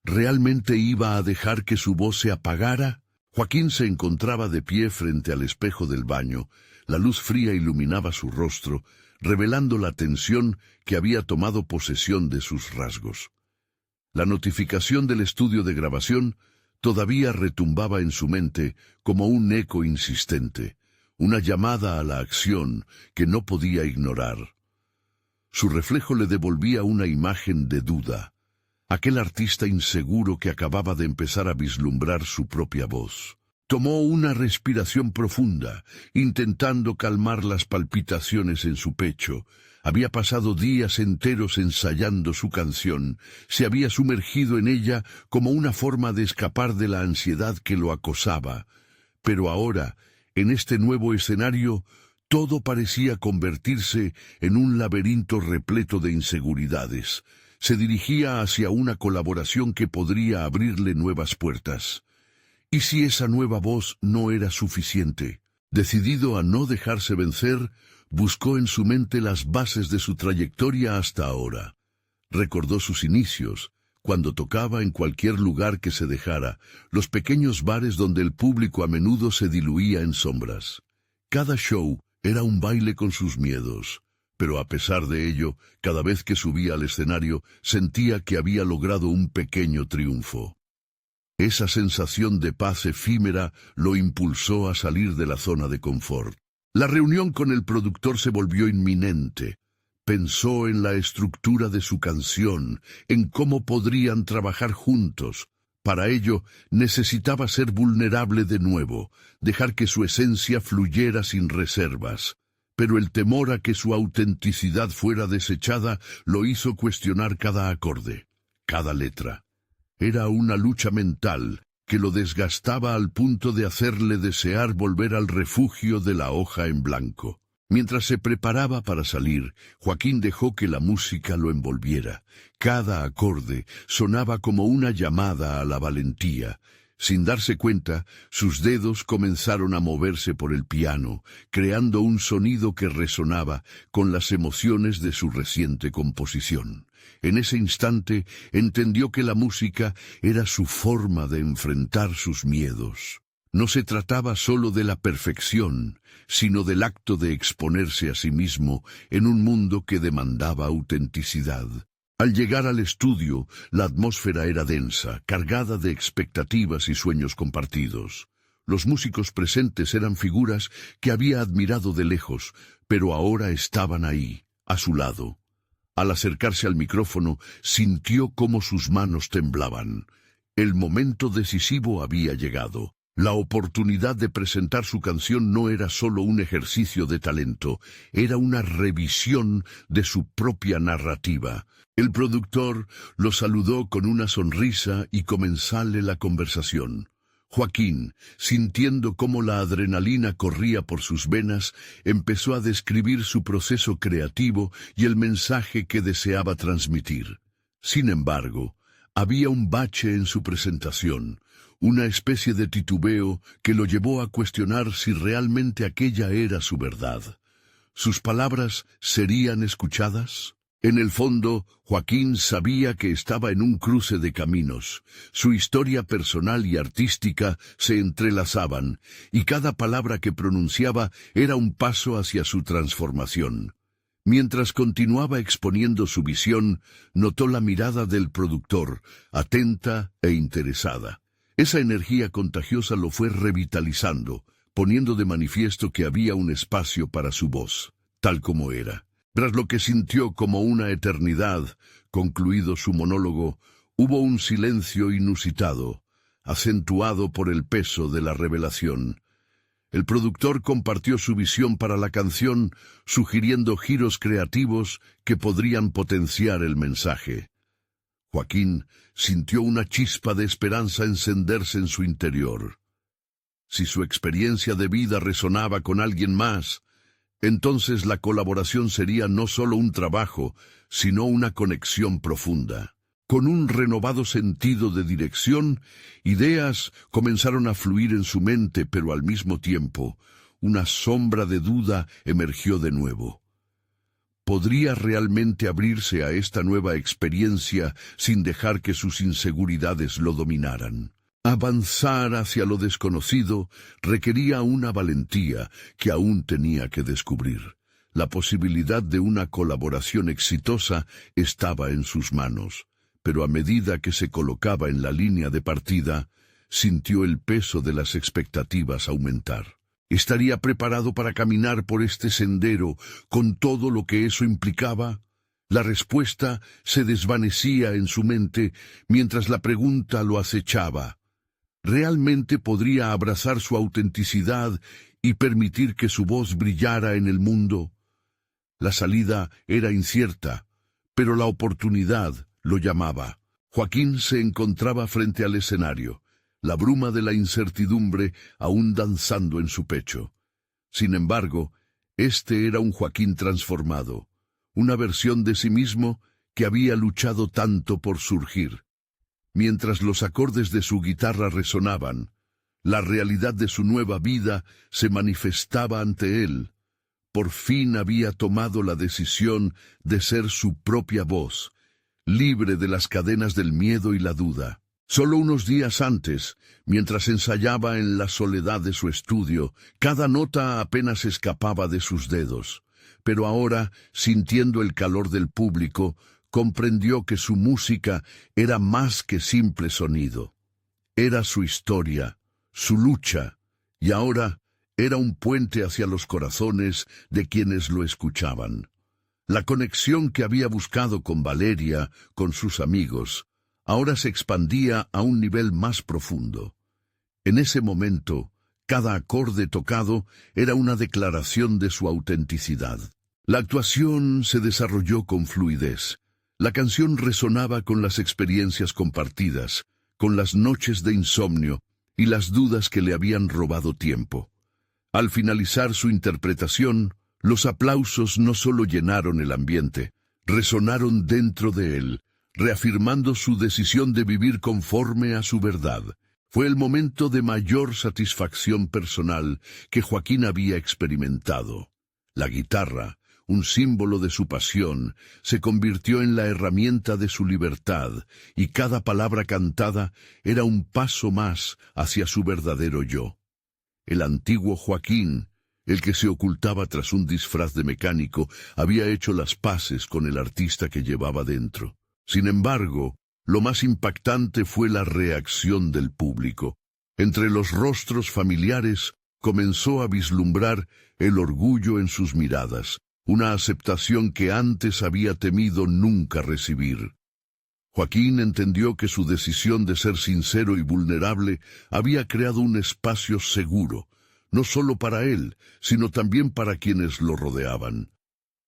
¿Realmente iba a dejar que su voz se apagara? Joaquín se encontraba de pie frente al espejo del baño. La luz fría iluminaba su rostro, revelando la tensión que había tomado posesión de sus rasgos. La notificación del estudio de grabación todavía retumbaba en su mente como un eco insistente, una llamada a la acción que no podía ignorar. Su reflejo le devolvía una imagen de duda, aquel artista inseguro que acababa de empezar a vislumbrar su propia voz. Tomó una respiración profunda, intentando calmar las palpitaciones en su pecho. Había pasado días enteros ensayando su canción, se había sumergido en ella como una forma de escapar de la ansiedad que lo acosaba. Pero ahora, en este nuevo escenario, todo parecía convertirse en un laberinto repleto de inseguridades. Se dirigía hacia una colaboración que podría abrirle nuevas puertas. ¿Y si esa nueva voz no era suficiente? Decidido a no dejarse vencer, buscó en su mente las bases de su trayectoria hasta ahora. Recordó sus inicios, cuando tocaba en cualquier lugar que se dejara, los pequeños bares donde el público a menudo se diluía en sombras. Cada show era un baile con sus miedos, pero a pesar de ello, cada vez que subía al escenario, sentía que había logrado un pequeño triunfo. Esa sensación de paz efímera lo impulsó a salir de la zona de confort. La reunión con el productor se volvió inminente. Pensó en la estructura de su canción, en cómo podrían trabajar juntos. Para ello, necesitaba ser vulnerable de nuevo, dejar que su esencia fluyera sin reservas. Pero el temor a que su autenticidad fuera desechada lo hizo cuestionar cada acorde, cada letra. Era una lucha mental que lo desgastaba al punto de hacerle desear volver al refugio de la hoja en blanco. Mientras se preparaba para salir, Joaquín dejó que la música lo envolviera. Cada acorde sonaba como una llamada a la valentía. Sin darse cuenta, sus dedos comenzaron a moverse por el piano, creando un sonido que resonaba con las emociones de su reciente composición. En ese instante entendió que la música era su forma de enfrentar sus miedos. No se trataba solo de la perfección, sino del acto de exponerse a sí mismo en un mundo que demandaba autenticidad. Al llegar al estudio, la atmósfera era densa, cargada de expectativas y sueños compartidos. Los músicos presentes eran figuras que había admirado de lejos, pero ahora estaban ahí, a su lado. Al acercarse al micrófono, sintió cómo sus manos temblaban. El momento decisivo había llegado. La oportunidad de presentar su canción no era solo un ejercicio de talento, era una revisión de su propia narrativa. El productor lo saludó con una sonrisa y comenzóle la conversación. Joaquín, sintiendo cómo la adrenalina corría por sus venas, empezó a describir su proceso creativo y el mensaje que deseaba transmitir. Sin embargo, había un bache en su presentación, una especie de titubeo que lo llevó a cuestionar si realmente aquella era su verdad. ¿Sus palabras serían escuchadas? En el fondo, Joaquín sabía que estaba en un cruce de caminos. Su historia personal y artística se entrelazaban, y cada palabra que pronunciaba era un paso hacia su transformación. Mientras continuaba exponiendo su visión, notó la mirada del productor, atenta e interesada. Esa energía contagiosa lo fue revitalizando, poniendo de manifiesto que había un espacio para su voz, tal como era. Tras lo que sintió como una eternidad, concluido su monólogo, hubo un silencio inusitado, acentuado por el peso de la revelación. El productor compartió su visión para la canción, sugiriendo giros creativos que podrían potenciar el mensaje. Joaquín sintió una chispa de esperanza encenderse en su interior. Si su experiencia de vida resonaba con alguien más, entonces la colaboración sería no solo un trabajo, sino una conexión profunda. Con un renovado sentido de dirección, ideas comenzaron a fluir en su mente, pero al mismo tiempo, una sombra de duda emergió de nuevo. ¿Podría realmente abrirse a esta nueva experiencia sin dejar que sus inseguridades lo dominaran? Avanzar hacia lo desconocido requería una valentía que aún tenía que descubrir. La posibilidad de una colaboración exitosa estaba en sus manos, pero a medida que se colocaba en la línea de partida, sintió el peso de las expectativas aumentar. ¿Estaría preparado para caminar por este sendero con todo lo que eso implicaba? La respuesta se desvanecía en su mente mientras la pregunta lo acechaba. ¿Realmente podría abrazar su autenticidad y permitir que su voz brillara en el mundo? La salida era incierta, pero la oportunidad lo llamaba. Joaquín se encontraba frente al escenario, la bruma de la incertidumbre aún danzando en su pecho. Sin embargo, este era un Joaquín transformado, una versión de sí mismo que había luchado tanto por surgir. Mientras los acordes de su guitarra resonaban, la realidad de su nueva vida se manifestaba ante él. Por fin había tomado la decisión de ser su propia voz, libre de las cadenas del miedo y la duda. Solo unos días antes, mientras ensayaba en la soledad de su estudio, cada nota apenas escapaba de sus dedos. Pero ahora, sintiendo el calor del público, comprendió que su música era más que simple sonido. Era su historia, su lucha, y ahora era un puente hacia los corazones de quienes lo escuchaban. La conexión que había buscado con Valeria, con sus amigos, ahora se expandía a un nivel más profundo. En ese momento, cada acorde tocado era una declaración de su autenticidad. La actuación se desarrolló con fluidez. La canción resonaba con las experiencias compartidas, con las noches de insomnio y las dudas que le habían robado tiempo. Al finalizar su interpretación, los aplausos no solo llenaron el ambiente, resonaron dentro de él, reafirmando su decisión de vivir conforme a su verdad. Fue el momento de mayor satisfacción personal que Joaquín había experimentado. La guitarra, un símbolo de su pasión, se convirtió en la herramienta de su libertad, y cada palabra cantada era un paso más hacia su verdadero yo. El antiguo Joaquín, el que se ocultaba tras un disfraz de mecánico, había hecho las paces con el artista que llevaba dentro. Sin embargo, lo más impactante fue la reacción del público. Entre los rostros familiares comenzó a vislumbrar el orgullo en sus miradas, una aceptación que antes había temido nunca recibir. Joaquín entendió que su decisión de ser sincero y vulnerable había creado un espacio seguro, no solo para él, sino también para quienes lo rodeaban.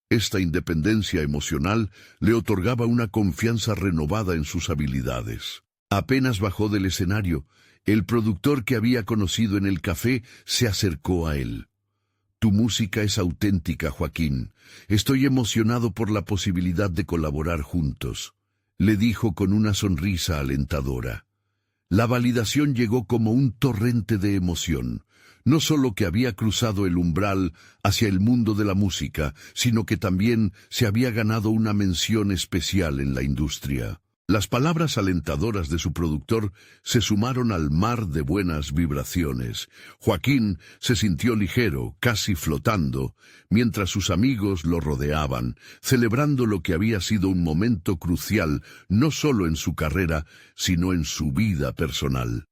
Esta independencia emocional le otorgaba una confianza renovada en sus habilidades. Apenas bajó del escenario, el productor que había conocido en el café se acercó a él. «Tu música es auténtica, Joaquín. Estoy emocionado por la posibilidad de colaborar juntos», le dijo con una sonrisa alentadora. La validación llegó como un torrente de emoción. No solo que había cruzado el umbral hacia el mundo de la música, sino que también se había ganado una mención especial en la industria. Las palabras alentadoras de su productor se sumaron al mar de buenas vibraciones. Joaquín se sintió ligero, casi flotando, mientras sus amigos lo rodeaban, celebrando lo que había sido un momento crucial, no solo en su carrera, sino en su vida personal.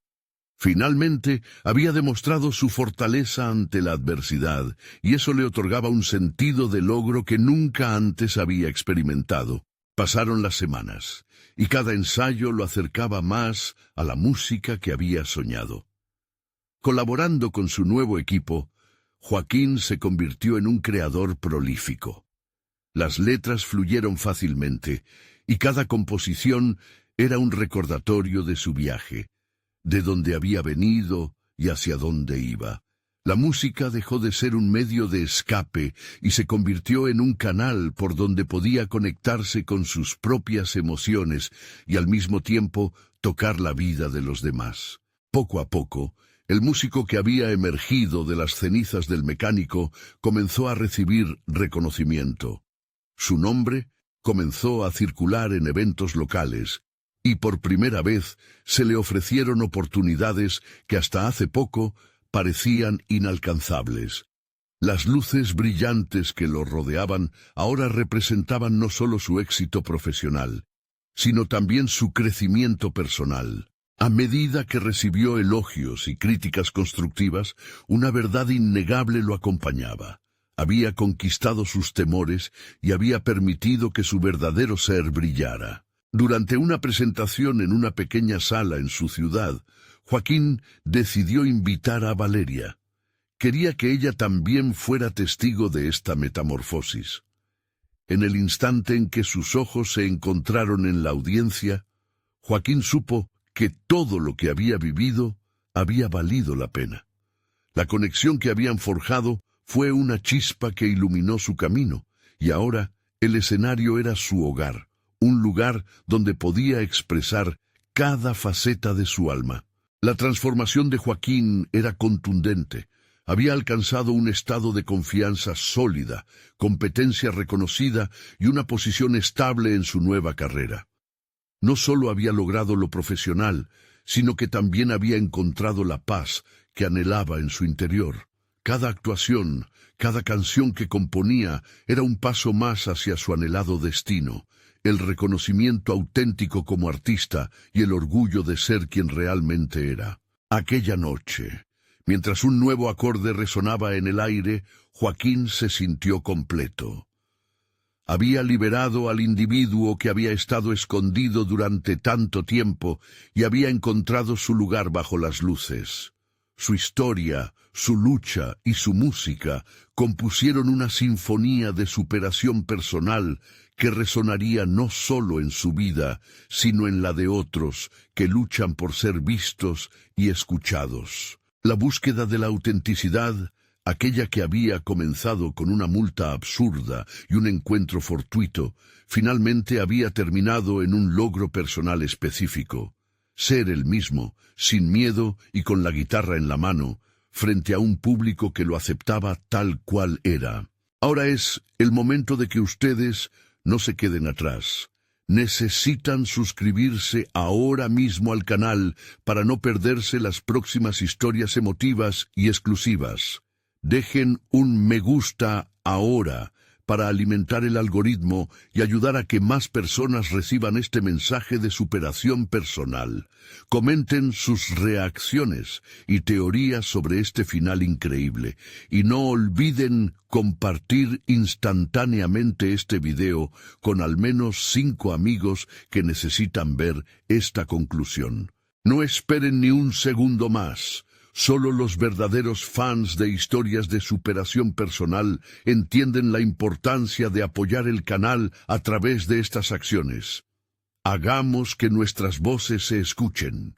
Finalmente, había demostrado su fortaleza ante la adversidad, y eso le otorgaba un sentido de logro que nunca antes había experimentado. Pasaron las semanas, y cada ensayo lo acercaba más a la música que había soñado. Colaborando con su nuevo equipo, Joaquín se convirtió en un creador prolífico. Las letras fluyeron fácilmente, y cada composición era un recordatorio de su viaje, de dónde había venido y hacia dónde iba. La música dejó de ser un medio de escape y se convirtió en un canal por donde podía conectarse con sus propias emociones y al mismo tiempo tocar la vida de los demás. Poco a poco, el músico que había emergido de las cenizas del mecánico comenzó a recibir reconocimiento. Su nombre comenzó a circular en eventos locales, y por primera vez se le ofrecieron oportunidades que hasta hace poco parecían inalcanzables. Las luces brillantes que lo rodeaban ahora representaban no solo su éxito profesional, sino también su crecimiento personal. A medida que recibió elogios y críticas constructivas, una verdad innegable lo acompañaba. Había conquistado sus temores y había permitido que su verdadero ser brillara. Durante una presentación en una pequeña sala en su ciudad, Joaquín decidió invitar a Valeria. Quería que ella también fuera testigo de esta metamorfosis. En el instante en que sus ojos se encontraron en la audiencia, Joaquín supo que todo lo que había vivido había valido la pena. La conexión que habían forjado fue una chispa que iluminó su camino, y ahora el escenario era su hogar, un lugar donde podía expresar cada faceta de su alma. La transformación de Joaquín era contundente. Había alcanzado un estado de confianza sólida, competencia reconocida y una posición estable en su nueva carrera. No solo había logrado lo profesional, sino que también había encontrado la paz que anhelaba en su interior. Cada actuación, cada canción que componía era un paso más hacia su anhelado destino, el reconocimiento auténtico como artista y el orgullo de ser quien realmente era. Aquella noche, mientras un nuevo acorde resonaba en el aire, Joaquín se sintió completo. Había liberado al individuo que había estado escondido durante tanto tiempo y había encontrado su lugar bajo las luces. Su historia, su lucha y su música compusieron una sinfonía de superación personal que resonaría no solo en su vida, sino en la de otros que luchan por ser vistos y escuchados. La búsqueda de la autenticidad, aquella que había comenzado con una multa absurda y un encuentro fortuito, finalmente había terminado en un logro personal específico. Ser el mismo, sin miedo y con la guitarra en la mano, frente a un público que lo aceptaba tal cual era. Ahora es el momento de que ustedes no se queden atrás. Necesitan suscribirse ahora mismo al canal para no perderse las próximas historias emotivas y exclusivas. Dejen un me gusta ahora para alimentar el algoritmo y ayudar a que más personas reciban este mensaje de superación personal. Comenten sus reacciones y teorías sobre este final increíble. Y no olviden compartir instantáneamente este video con al menos 5 amigos que necesitan ver esta conclusión. No esperen ni un segundo más. Solo los verdaderos fans de historias de superación personal entienden la importancia de apoyar el canal a través de estas acciones. Hagamos que nuestras voces se escuchen.